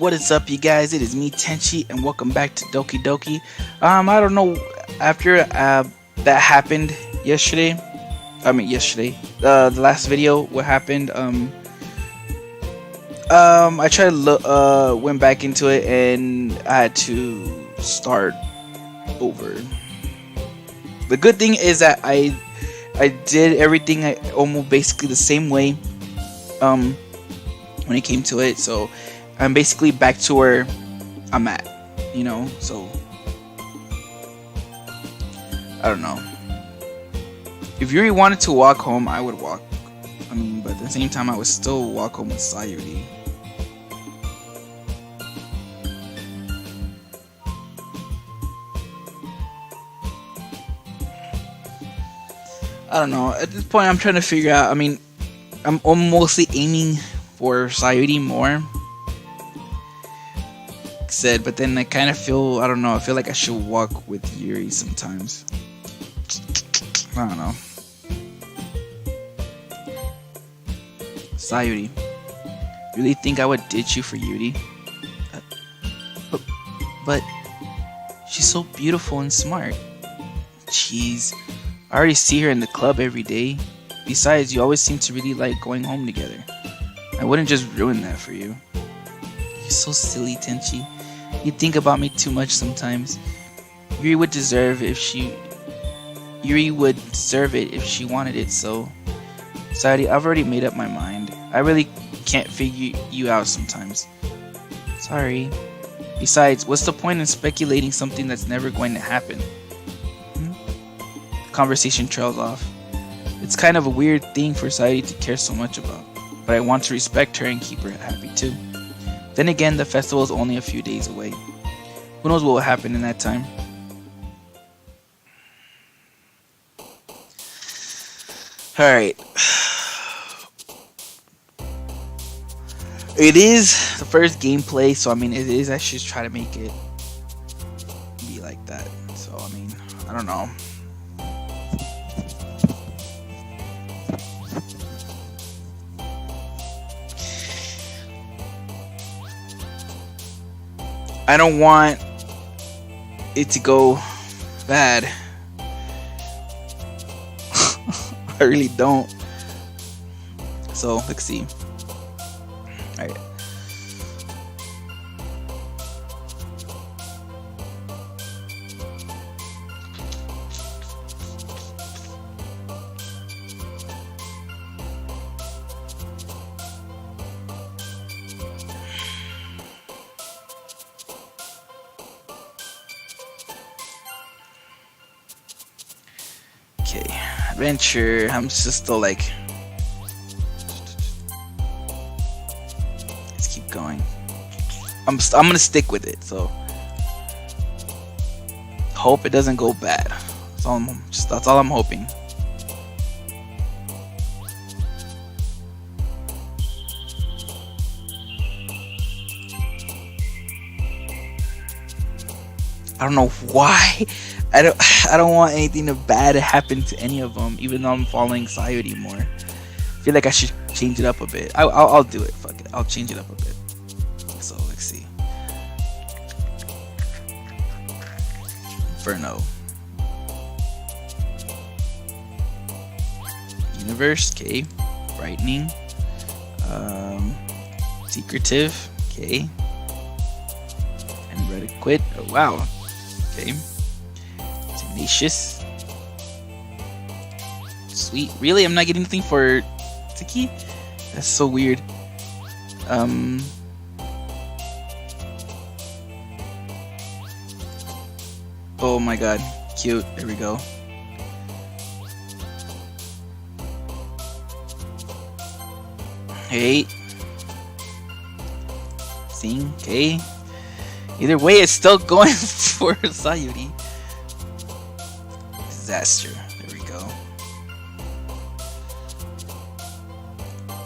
What is up, you guys? It is me, Tenshi, and welcome back to Doki Doki. I don't know, after that happened yesterday, the last video, what happened, I tried to went back into it, and I had to start over. The good thing is that I did everything almost basically the same way, when it came to it, so I'm basically back to where I'm at, so I don't know. If Yuri wanted to walk home, I would walk. But at the same time, I would still walk home with Sayori. I don't know. At this point, I'm trying to figure out. I'm mostly aiming for Sayori more. But then I kind of feel, I don't know, I feel like I should walk with Yuri sometimes. I don't know. Sayori, really think I would ditch you for Yuri? But she's so beautiful and smart. Jeez, I already see her in the club every day. Besides, you always seem to really like going home together. I wouldn't just ruin that for you. You're so silly, Tenshi. You think about me too much sometimes. Yuri would deserve it if she wanted it, so Sayori, I've already made up my mind. I really can't figure you out sometimes. Sorry. Besides, what's the point in speculating something that's never going to happen? The conversation trails off. It's kind of a weird thing for Sayori to care so much about, but I want to respect her and keep her happy too. Then again, the festival is only a few days away. Who knows what will happen in that time? Alright. It is the first gameplay, so it is, I should try to make it be like that. So, I don't know. I don't want it to go bad. I really don't. So let's see. Alright. Okay, adventure. I'm just still like, let's keep going. I'm gonna stick with it. So hope it doesn't go bad. That's all I'm hoping. I don't know why. I don't want anything bad to happen to any of them, even though I'm following Sayori more. I feel like I should change it up a bit. I'll do it. Fuck it. I'll change it up a bit. So let's see. Inferno. Universe. Okay. Brightening. Secretive. Okay. And ready quit. Oh wow. Okay. Tenacious. Sweet. Really? I'm not getting anything for Tiki? That's so weird. Oh my god. Cute. There we go. Hey. Sing. Okay. Either way, it's still going for Sayori. Disaster. There we go.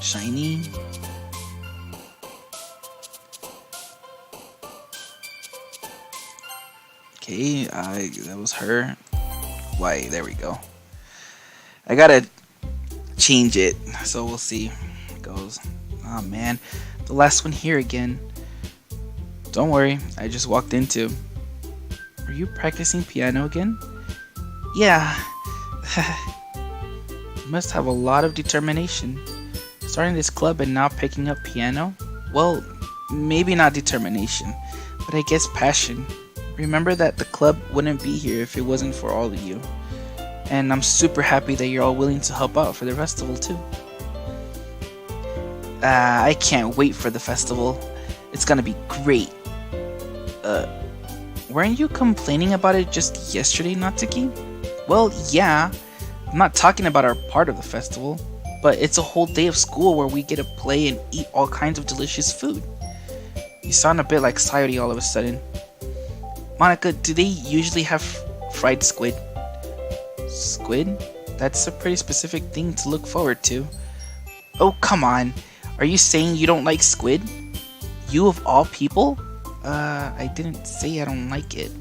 Shiny. Okay, that was her. Why? There we go. I gotta change it, so we'll see how it goes. Oh man, the last one here again. Don't worry, I just walked into. Are you practicing piano again? Yeah. You must have a lot of determination. Starting this club and now picking up piano? Well, maybe not determination, but I guess passion. Remember that the club wouldn't be here if it wasn't for all of you. And I'm super happy that you're all willing to help out for the festival too. I can't wait for the festival. It's gonna be great. Weren't you complaining about it just yesterday, Natsuki? Well, yeah. I'm not talking about our part of the festival, but it's a whole day of school where we get to play and eat all kinds of delicious food. You sound a bit like Sayori all of a sudden. Monica, do they usually have fried squid? Squid? That's a pretty specific thing to look forward to. Oh, come on. Are you saying you don't like squid? You of all people? I didn't say I don't like it.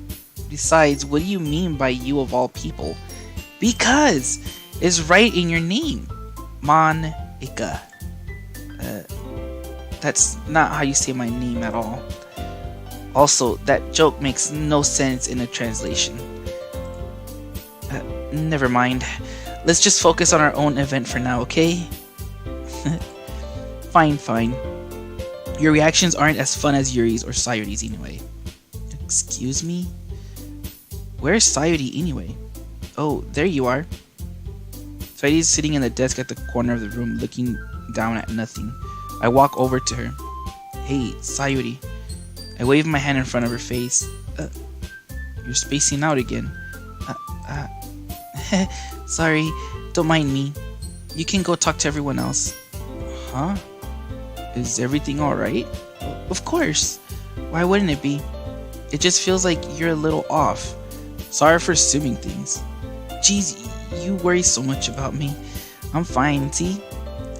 Besides, what do you mean by you of all people? Because it's right in your name. Monica. That's not how you say my name at all. Also, that joke makes no sense in a translation. Never mind. Let's just focus on our own event for now, okay? Fine. Your reactions aren't as fun as Yuri's or Sayori's anyway. Excuse me? Where's Sayori anyway? Oh, there you are. Sayori's sitting in the desk at the corner of the room looking down at nothing. I walk over to her. Hey, Sayori. I wave my hand in front of her face. You're spacing out again. Sorry, don't mind me. You can go talk to everyone else. Huh? Is everything alright? Of course. Why wouldn't it be? It just feels like you're a little off. Sorry for assuming things. Jeez, you worry so much about me. I'm fine, see?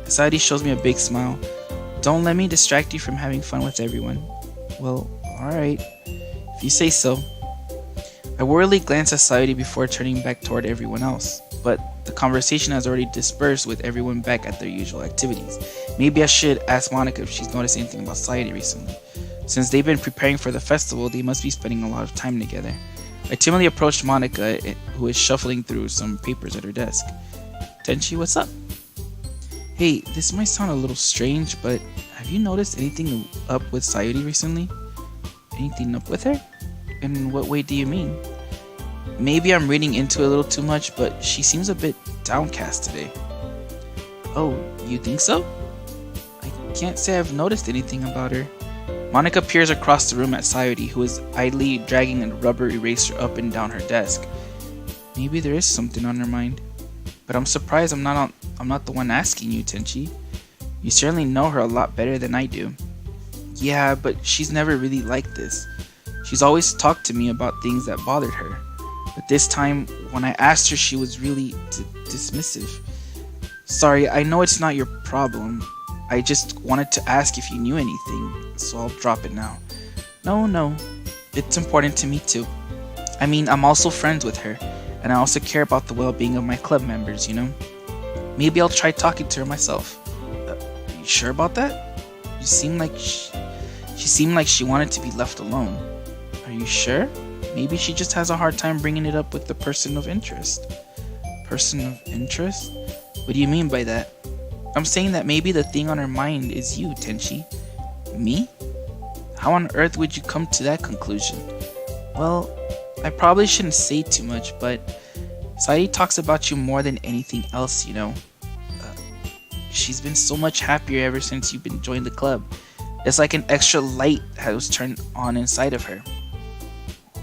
Sayori shows me a big smile. Don't let me distract you from having fun with everyone. Well, alright. If you say so. I worriedly glance at Sayori before turning back toward everyone else, but the conversation has already dispersed with everyone back at their usual activities. Maybe I should ask Monica if she's noticed anything about Sayori recently. Since they've been preparing for the festival, they must be spending a lot of time together. I timidly approached Monica, who is shuffling through some papers at her desk. Tenshi, what's up? Hey, this might sound a little strange, but have you noticed anything up with Sayori recently? Anything up with her? In what way do you mean? Maybe I'm reading into it a little too much, but she seems a bit downcast today. Oh, you think so? I can't say I've noticed anything about her. Monica peers across the room at Sayori, who is idly dragging a rubber eraser up and down her desk. Maybe there is something on her mind. But I'm surprised I'm not the one asking you, Tenshi. You certainly know her a lot better than I do. Yeah, but she's never really like this. She's always talked to me about things that bothered her. But this time, when I asked her, she was really dismissive. Sorry, I know it's not your problem. I just wanted to ask if you knew anything, so I'll drop it now. No. It's important to me too. I mean, I'm also friends with her, and I also care about the well-being of my club members, you know? Maybe I'll try talking to her myself. Are you sure about that? You seem like she seemed like she wanted to be left alone. Are you sure? Maybe she just has a hard time bringing it up with the person of interest. Person of interest? What do you mean by that? I'm saying that maybe the thing on her mind is you, Tenshi. Me? How on earth would you come to that conclusion? Well, I probably shouldn't say too much, but Sayori talks about you more than anything else, you know. She's been so much happier ever since you've been joined the club. It's like an extra light has turned on inside of her.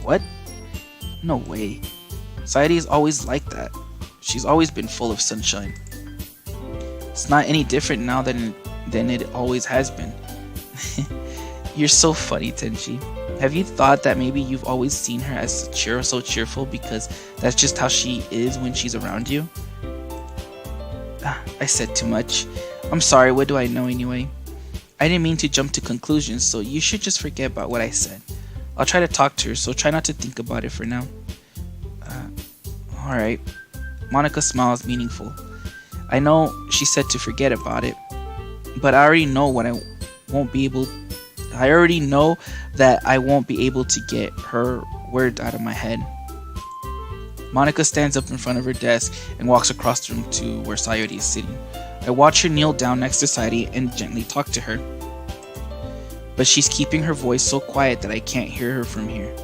What? No way. Sayori is always like that. She's always been full of sunshine. It's not any different now than it always has been. You're so funny, Tenshi. Have you thought that maybe you've always seen her as so cheerful because that's just how she is when she's around you? I said too much. I'm sorry, what do I know anyway? I didn't mean to jump to conclusions, so you should just forget about what I said. I'll try to talk to her, so try not to think about it for now. Alright. Monica smiles meaningful. I know she said to forget about it, but I already know what I won't be able I already know that I won't be able to get her words out of my head. Monica stands up in front of her desk and walks across the room to where Sayori is sitting. I watch her kneel down next to Sayori and gently talk to her, but she's keeping her voice so quiet that I can't hear her from here.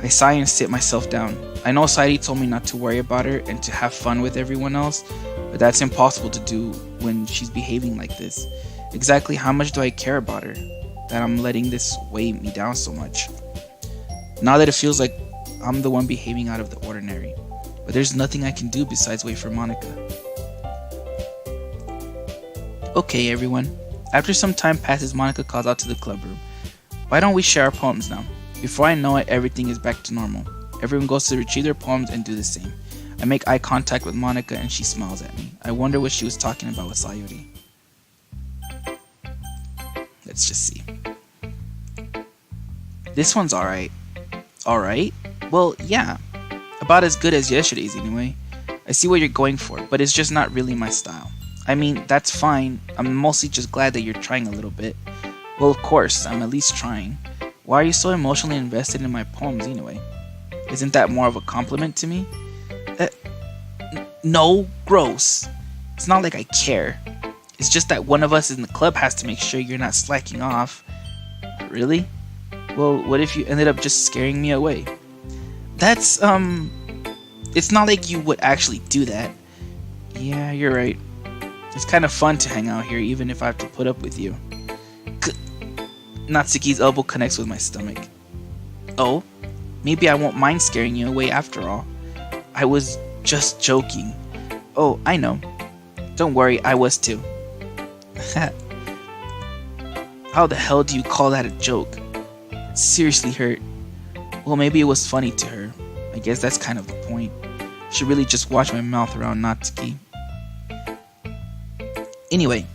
I sigh and sit myself down. I know Sayori told me not to worry about her and to have fun with everyone else, but that's impossible to do when she's behaving like this. Exactly how much do I care about her, that I'm letting this weigh me down so much? Now that it feels like I'm the one behaving out of the ordinary, but there's nothing I can do besides wait for Monica. Okay, everyone. After some time passes, Monica calls out to the club room. Why don't we share our poems now? Before I know it, everything is back to normal. Everyone goes to retrieve their poems and do the same. I make eye contact with Monica and she smiles at me. I wonder what she was talking about with Sayori. Let's just see. This one's alright. Alright? Well, yeah. About as good as yesterday's anyway. I see what you're going for, but it's just not really my style. I mean, that's fine. I'm mostly just glad that you're trying a little bit. Well, of course, I'm at least trying. Why are you so emotionally invested in my poems anyway? Isn't that more of a compliment to me? No, gross. It's not like I care. It's just that one of us in the club has to make sure you're not slacking off. Really? Well, what if you ended up just scaring me away? That's, it's not like you would actually do that. Yeah, you're right. It's kind of fun to hang out here, even if I have to put up with you. Natsuki's elbow connects with my stomach. Oh, maybe I won't mind scaring you away after all. I was just joking. Oh, I know. Don't worry, I was too. How the hell do you call that a joke? It seriously hurt. Well, maybe it was funny to her. I guess that's kind of the point. I should really just watch my mouth around Natsuki. Anyway,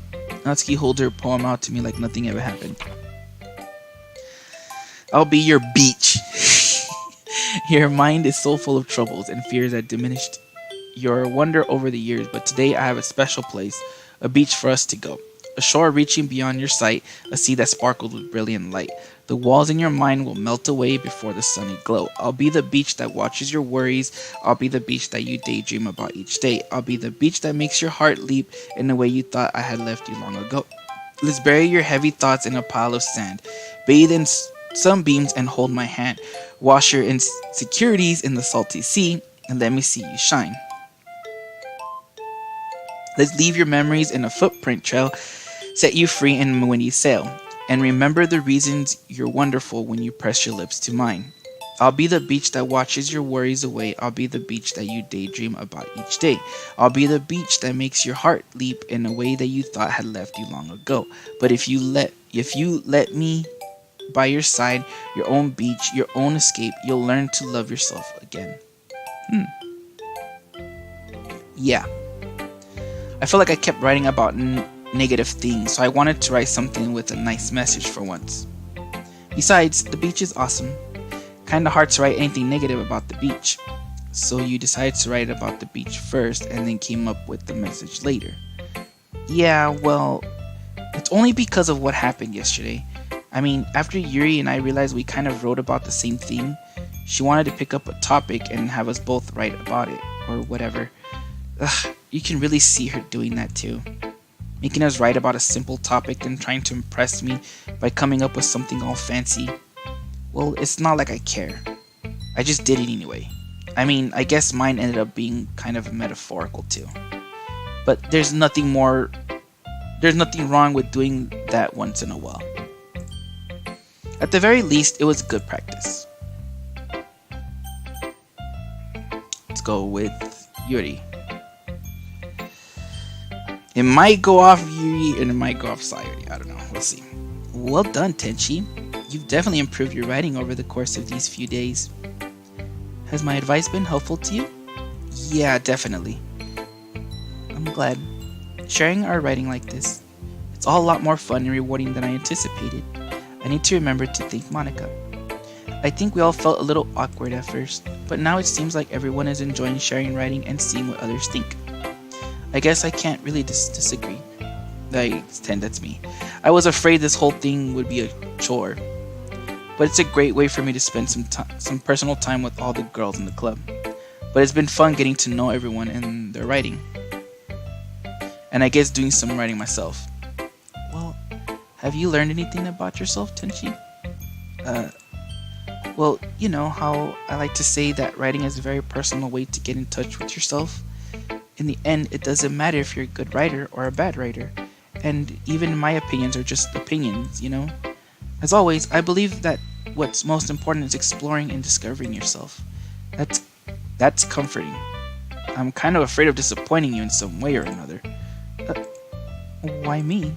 Natsuki holds her poem out to me like nothing ever happened. I'll be your beach. Your mind is so full of troubles and fears that diminished your wonder over the years, but today I have a special place, a beach for us to go. A shore reaching beyond your sight, a sea that sparkles with brilliant light. The walls in your mind will melt away before the sunny glow. I'll be the beach that watches your worries. I'll be the beach that you daydream about each day. I'll be the beach that makes your heart leap in the way you thought I had left you long ago. Let's bury your heavy thoughts in a pile of sand. Bathe in sunbeams and hold my hand. Wash your insecurities in the salty sea and let me see you shine. Let's leave your memories in a footprint trail, set you free in when you sail, and remember the reasons you're wonderful when you press your lips to mine. I'll be the beach that watches your worries away. I'll be the beach that you daydream about each day. I'll be the beach that makes your heart leap in a way that you thought had left you long ago. But if you let me by your side, your own beach, your own escape, you'll learn to love yourself again. Yeah. I felt like I kept writing about negative things, so I wanted to write something with a nice message for once. Besides, the beach is awesome. Kinda hard to write anything negative about the beach. So you decided to write about the beach first and then came up with the message later. Yeah, well, it's only because of what happened yesterday. I mean, after Yuri and I realized we kind of wrote about the same thing, she wanted to pick up a topic and have us both write about it, or whatever. Ugh, you can really see her doing that too. Making us write about a simple topic and trying to impress me by coming up with something all fancy. Well, it's not like I care. I just did it anyway. I mean, I guess mine ended up being kind of metaphorical too. But there's nothing wrong with doing that once in a while. At the very least, it was good practice. Let's go with Yuri. It might go off Yuri and it might go off Sayori. I don't know. We'll see. Well done, Tenshi. You've definitely improved your writing over the course of these few days. Has my advice been helpful to you? Yeah, definitely. I'm glad. Sharing our writing like this, it's all a lot more fun and rewarding than I anticipated. I need to remember to thank Monica. I think we all felt a little awkward at first, but now it seems like everyone is enjoying sharing writing and seeing what others think. I guess I can't really disagree. That's me. I was afraid this whole thing would be a chore, but it's a great way for me to spend some personal time with all the girls in the club. But it's been fun getting to know everyone and their writing, and I guess doing some writing myself. Well, have you learned anything about yourself, Tenshi? Uh, well, you know how I like to say that writing is a very personal way to get in touch with yourself. In the end, it doesn't matter if you're a good writer or a bad writer, and even my opinions are just opinions, you know? As always, I believe that what's most important is exploring and discovering yourself. That's that's comforting. I'm kind of afraid of disappointing you in some way or another. Uh, why me?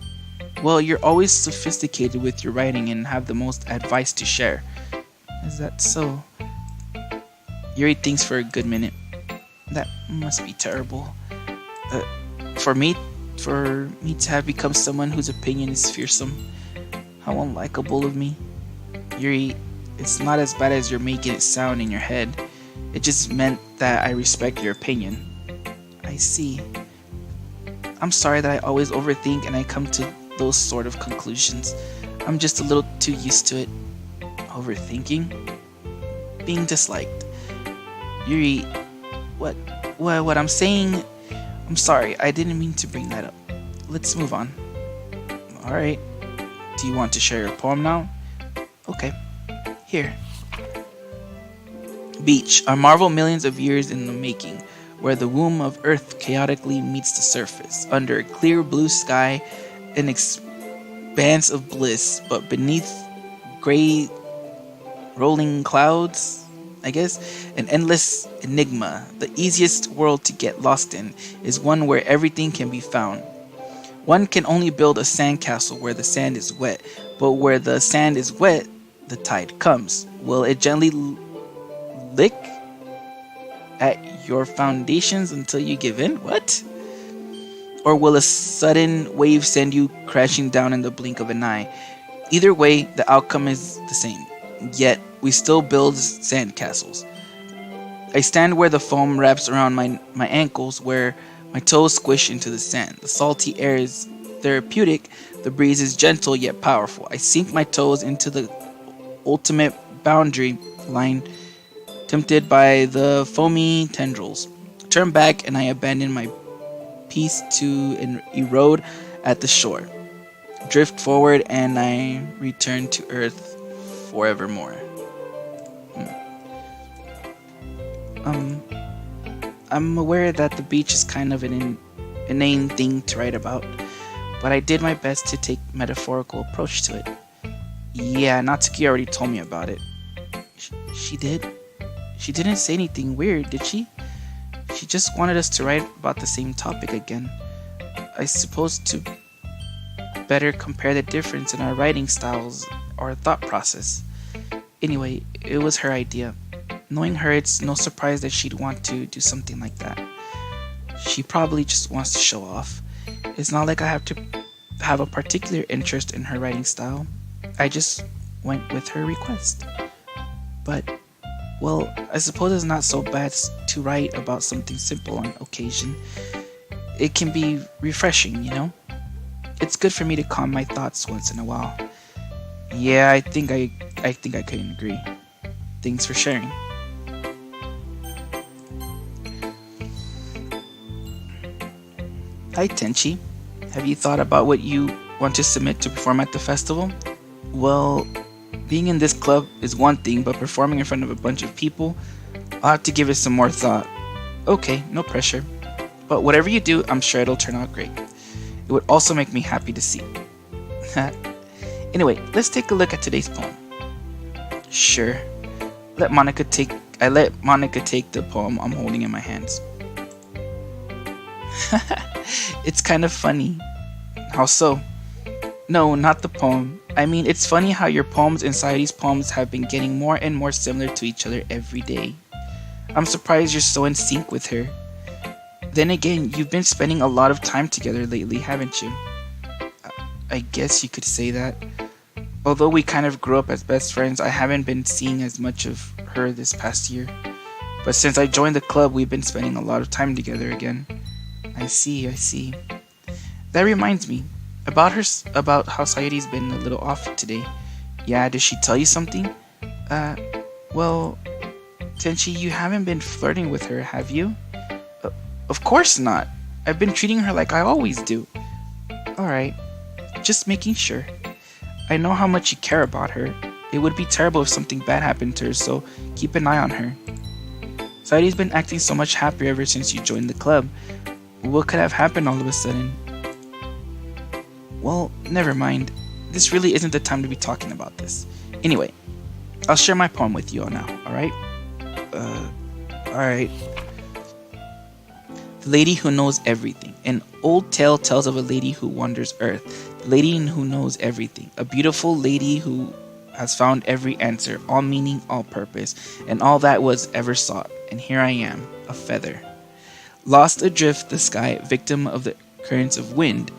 Well, you're always sophisticated with your writing and have the most advice to share. Is that so? Yuri thinks for a good minute. That must be terrible. Uh, for me, for me to have become someone whose opinion is fearsome. How unlikable of me. Yuri, it's not as bad as you're making it sound in your head. It just meant that I respect your opinion. I see. I'm sorry that I always overthink and I come to those sort of conclusions. I'm just a little too used to it. Overthinking? Being disliked. Yuri, what what I'm saying, I'm sorry, I didn't mean to bring that up. Let's move on. Alright. Do you want to share your poem now? Okay. Here. Beach, a marvel millions of years in the making, where the womb of Earth chaotically meets the surface, under a clear blue sky, an expanse of bliss, but beneath gray rolling clouds, I guess, an endless enigma. The easiest world to get lost in is one where everything can be found. One can only build a sandcastle where the sand is wet, but where the sand is wet, the tide comes. Will it gently lick at your foundations until you give in? What? Or will a sudden wave send you crashing down in the blink of an eye? Either way, the outcome is the same. Yet, we still build sandcastles. I stand where the foam wraps around my ankles, where my toes squish into the sand. The salty air is therapeutic, the breeze is gentle yet powerful. I sink my toes into the ultimate boundary line, tempted by the foamy tendrils. Turn back and I abandon my piece to erode at the shore. Drift forward and I return to earth forevermore. I'm aware that the beach is kind of an inane thing to write about, but I did my best to take metaphorical approach to it. Yeah, Natsuki already told me about it. She did? She didn't say anything weird, did she? She just wanted us to write about the same topic again. I suppose to better compare the difference in our writing styles or thought process. Anyway, it was her idea. Knowing her, it's no surprise that she'd want to do something like that. She probably just wants to show off. It's not like I have to have a particular interest in her writing style. I just went with her request. But, well, I suppose it's not so bad to write about something simple on occasion. It can be refreshing, you know? It's good for me to calm my thoughts once in a while. Yeah, I think I couldn't agree. Thanks for sharing. Hi Tenshi. Have you thought about what you want to submit to perform at the festival? Well, being in this club is one thing, but performing in front of a bunch of people, I'll have to give it some more thought. Okay, no pressure. But whatever you do, I'm sure it'll turn out great. It would also make me happy to see. Anyway, let's take a look at today's poem. Sure. I let Monica take the poem I'm holding in my hands. It's kind of funny. How so? No, not the poem. I mean, it's funny how your poems and Sayori's poems have been getting more and more similar to each other every day. I'm surprised you're so in sync with her. Then again, you've been spending a lot of time together lately, haven't you? I guess you could say that. Although we kind of grew up as best friends, I haven't been seeing as much of her this past year. But since I joined the club, we've been spending a lot of time together again. I see. That reminds me. About how Sayori's been a little off today. Yeah, did she tell you something? Uh, well, Tenshi, you haven't been flirting with her, have you? Uh, of course not. I've been treating her like I always do. Alright, just making sure. I know how much you care about her. It would be terrible if something bad happened to her, so keep an eye on her. Sayori's been acting so much happier ever since you joined the club. What could have happened all of a sudden? Well, never mind. This really isn't the time to be talking about this. Anyway, I'll share my poem with you all now, alright? Alright. The Lady Who Knows Everything. An old tale tells of a lady who wanders earth. The lady who knows everything. A beautiful lady who has found every answer, all meaning, all purpose, and all that was ever sought. And here I am, a feather. Lost adrift the sky, victim of the currents of wind.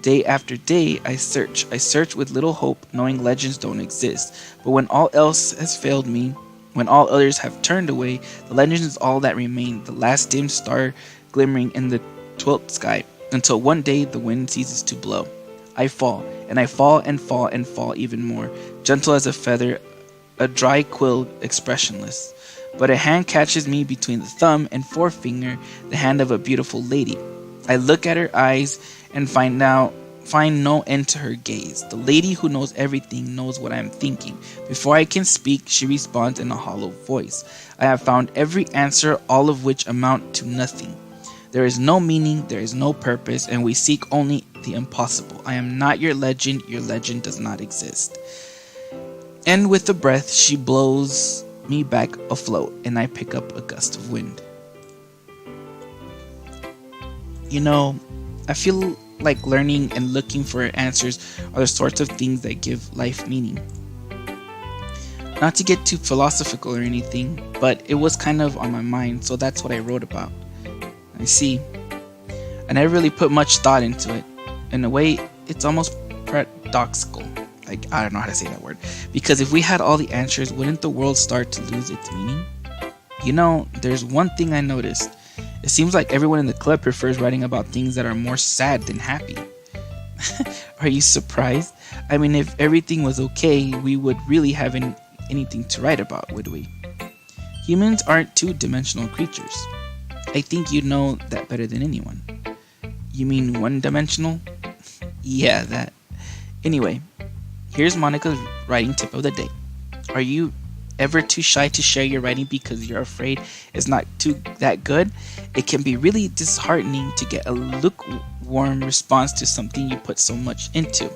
Day after day I search with little hope, knowing legends don't exist. But when all else has failed me, when all others have turned away, the legend is all that remains, the last dim star glimmering in the 12th sky, until one day the wind ceases to blow. I fall, and I fall and fall and fall even more, gentle as a feather, a dry quill, expressionless. But a hand catches me between the thumb and forefinger, the hand of a beautiful lady. I look at her eyes and find no end to her gaze. The lady who knows everything knows what I am thinking. Before I can speak, she responds in a hollow voice. I have found every answer, all of which amount to nothing. There is no meaning, there is no purpose, and we seek only the impossible. I am not your legend does not exist. And with a breath, she blows me back afloat, and I pick up a gust of wind. You know, I feel like learning and looking for answers are the sorts of things that give life meaning. Not to get too philosophical or anything, but it was kind of on my mind, so that's what I wrote about. I see. I never really put much thought into it. In a way, it's almost paradoxical. Like, I don't know how to say that word. Because if we had all the answers, wouldn't the world start to lose its meaning? You know, there's one thing I noticed. It seems like everyone in the club prefers writing about things that are more sad than happy. Are you surprised? I mean, if everything was okay, we would really have anything to write about, would we? Humans aren't two-dimensional creatures. I think you know that better than anyone. You mean one-dimensional? Yeah, that. Anyway, here's Monica's writing tip of the day. Are you ever too shy to share your writing because you're afraid it's not that good? It can be really disheartening to get a lukewarm response to something you put so much into.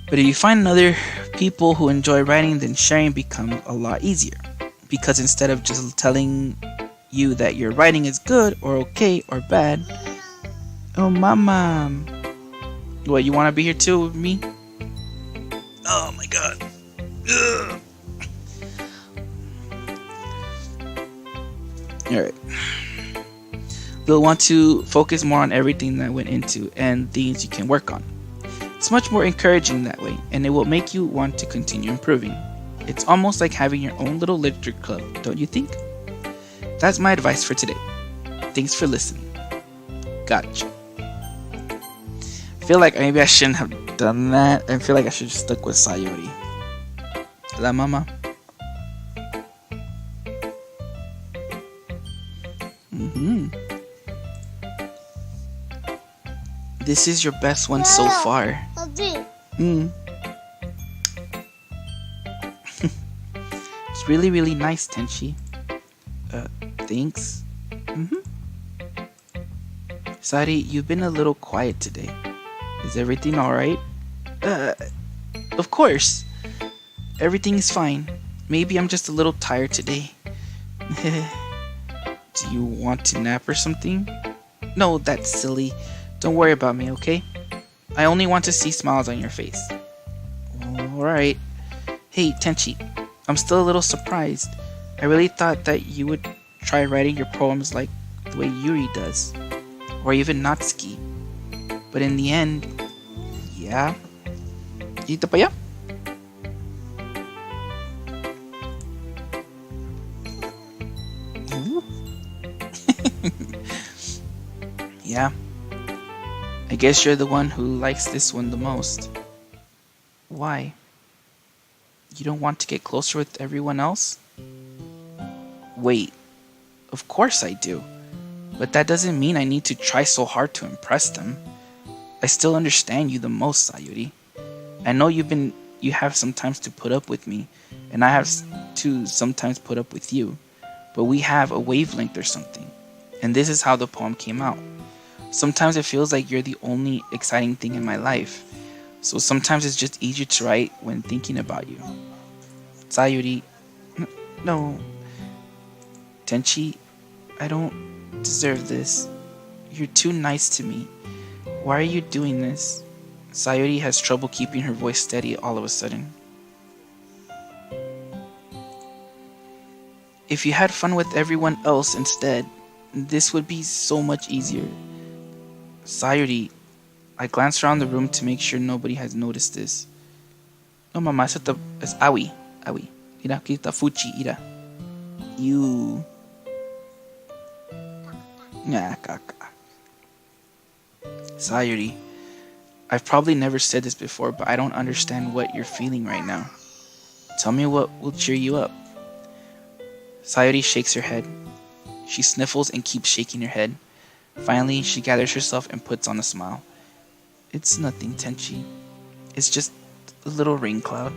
But if you find other people who enjoy writing, then sharing becomes a lot easier. Because instead of just telling you that your writing is good or okay or bad. Oh, mama. What, you want to be here too with me? Oh my god. Ugh. Alright. They'll want to focus more on everything that went into and things you can work on. It's much more encouraging that way, and it will make you want to continue improving. It's almost like having your own little literature club, don't you think? That's my advice for today. Thanks for listening. Gotcha. I feel like maybe I shouldn't have done that. I feel like I should have stuck with Sayori. La mama. This is your best one so far. It's really, really nice, Tenshi. Thanks. Sari, you've been a little quiet today. Is everything alright? Of course. Everything is fine. Maybe I'm just a little tired today. Do you want to nap or something? No, that's silly. Don't worry about me, okay? I only want to see smiles on your face. Alright. Hey, Tenshi. I'm still a little surprised. I really thought that you would try writing your poems like the way Yuri does. Or even Natsuki. But in the end, yeah. Dito pa ya? Yeah. I I guess you're the one who likes this one the most. Why? You don't want to get closer with everyone else? Wait, of course I do. But that doesn't mean I need to try so hard to impress them. I still understand you the most, Sayori. I know you have sometimes to put up with me, and I have to sometimes put up with you. But we have a wavelength or something. And this is how the poem came out. Sometimes it feels like you're the only exciting thing in my life. So sometimes it's just easier to write when thinking about you. Sayori, no. Tenshi, I don't deserve this. You're too nice to me. Why are you doing this? Sayori has trouble keeping her voice steady all of a sudden. If you had fun with everyone else instead, this would be so much easier. Sayori, I glanced around the room to make sure nobody has noticed this. No, mamá, es Awi. Awi. Mira, aquí está Fuchi, mira. You. Nah, caca. Sayori, I've probably never said this before, but I don't understand what you're feeling right now. Tell me what will cheer you up. Sayori shakes her head. She sniffles and keeps shaking her head. Finally, she gathers herself and puts on a smile. It's nothing, Tenshi. It's just a little rain cloud.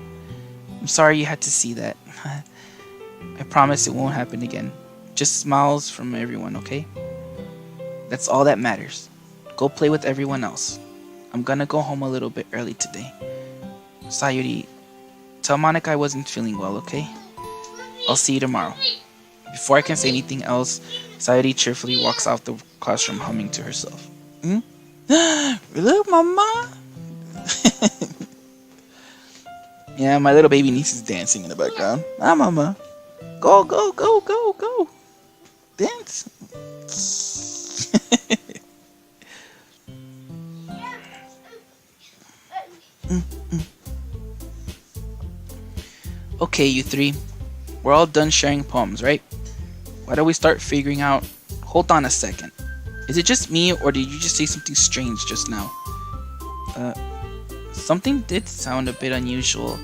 I'm sorry you had to see that. I promise it won't happen again. Just smiles from everyone, okay? That's all that matters. Go play with everyone else. I'm gonna go home a little bit early today. Sayori, tell Monica I wasn't feeling well, okay? I'll see you tomorrow. Before I can say anything else, Sayori cheerfully walks out the classroom humming to herself. Look, mama! Yeah, my little baby niece is dancing in the background. Ah, mama. Go, go, go, go, go. Dance. Okay, you three. We're all done sharing poems, right? Why don't we start figuring out... Hold on a second. Is it just me, or did you just say something strange just now? Something did sound a bit unusual.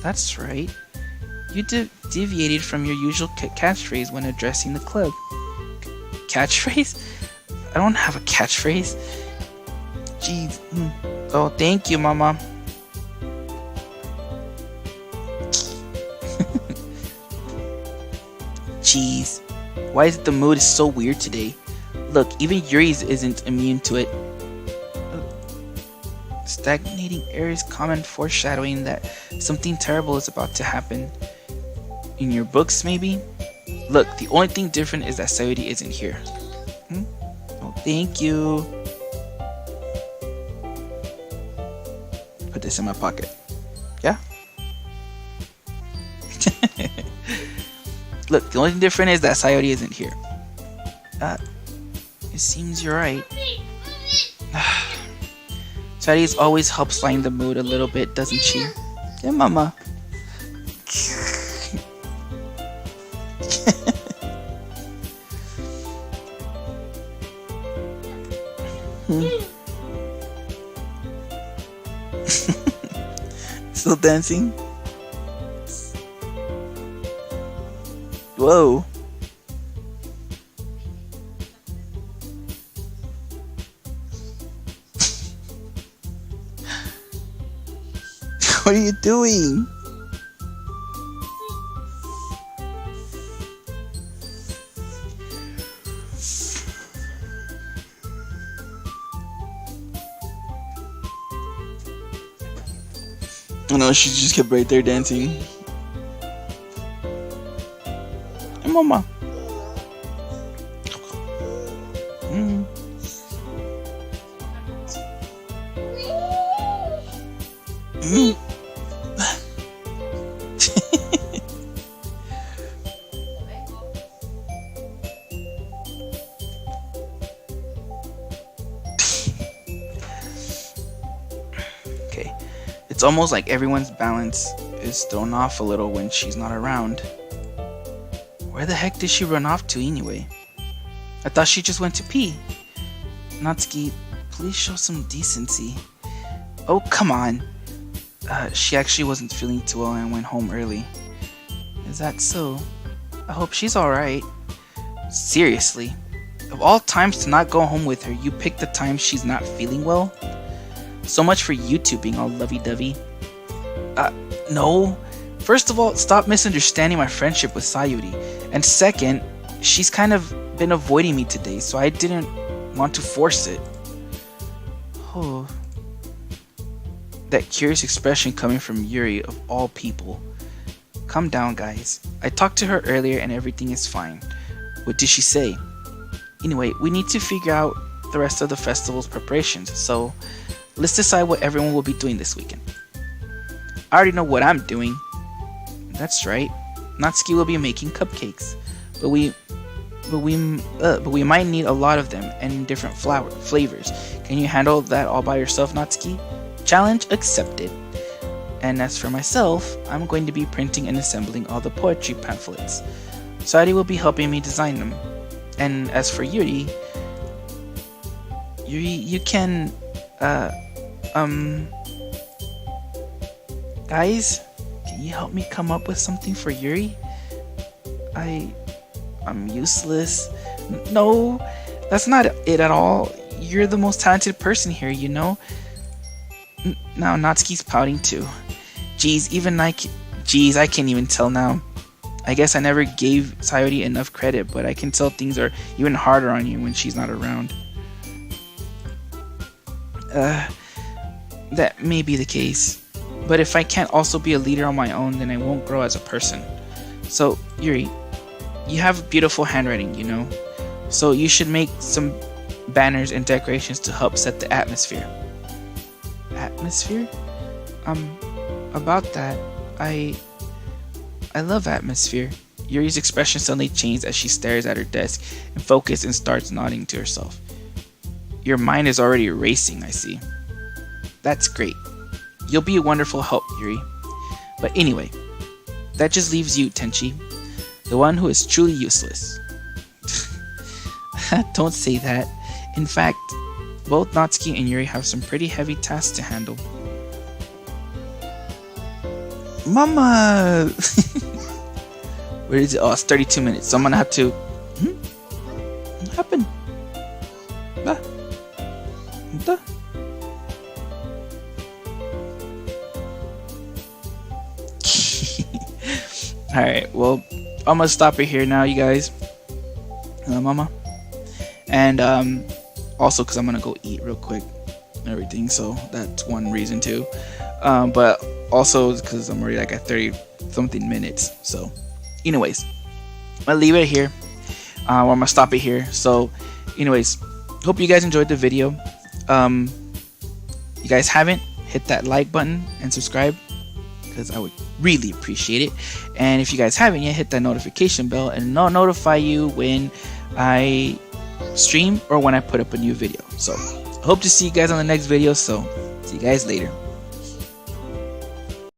That's right. You deviated from your usual catchphrase when addressing the club. Catchphrase? I don't have a catchphrase. Jeez. Oh, thank you, Mama. Jeez. Why is it the mood is so weird today? Look, even Yuri's isn't immune to it. Stagnating air is common foreshadowing that something terrible is about to happen. In your books, maybe? Look, the only thing different is that Sayori isn't here. Oh, thank you. Put this in my pocket. Yeah? Look, the only thing different is that Sayori isn't here. It seems you're right. Sayori always helps lighten the mood a little bit, doesn't she? Yeah, mama. Still dancing? Whoa. What are you doing? I know, she just kept right there dancing. Hey, mama. Okay, it's almost like everyone's balance is thrown off a little when she's not around. Where the heck did she run off to anyway? I thought she just went to pee. Natsuki, Please show some decency. Oh, come on. She actually wasn't feeling too well and went home early. Is that so? I hope she's alright. Seriously? Of all times to not go home with her, you picked the time she's not feeling well? So much for you two being all lovey-dovey. No. First of all, stop misunderstanding my friendship with Sayori. And second, she's kind of been avoiding me today, so I didn't want to force it. Oh. That curious expression coming from Yuri of all people. Calm down, guys. I talked to her earlier and everything is fine. What did she say? Anyway, we need to figure out the rest of the festival's preparations, so let's decide what everyone will be doing this weekend. I already know what I'm doing. That's right. Natsuki will be making cupcakes, but we might need a lot of them and in different flavors. Can you handle that all by yourself, Natsuki? Challenge accepted. And as for myself, I'm going to be printing and assembling all the poetry pamphlets. Sayori will be helping me design them. And as for Yuri, you can, guys, can you help me come up with something for Yuri? I'm useless. No, that's not it at all. You're the most talented person here, you know? Now Natsuki's pouting too. Geez, I can't even tell now. I guess I never gave Sayori enough credit, but I can tell things are even harder on you when she's not around. That may be the case. But if I can't also be a leader on my own, then I won't grow as a person. So, Yuri, you have beautiful handwriting, you know? So you should make some banners and decorations to help set the atmosphere. Atmosphere? About that, I love atmosphere. Yuri's expression suddenly changed as she stares at her desk and focuses and starts nodding to herself. Your mind is already racing, I see. That's great. You'll be a wonderful help, Yuri. But anyway, that just leaves you, Tenshi, the one who is truly useless. Don't say that. In fact, both Natsuki and Yuri have some pretty heavy tasks to handle. Mama! Where is it? Oh, it's 32 minutes, so I'm gonna have to... What happened? Alright, well, I'm gonna stop it here now, you guys. Mama. And also because I'm gonna go eat real quick and everything, so that's one reason too. But also because I'm already like at 30 something minutes. So anyways, I'm gonna leave it here. I'm gonna stop it here. So anyways, hope you guys enjoyed the video. You guys haven't, hit that like button and subscribe, because I would really appreciate it. And if you guys haven't yet, hit that notification bell and I'll notify you when I stream or when I put up a new video. So I hope to see you guys on the next video. So see you guys later.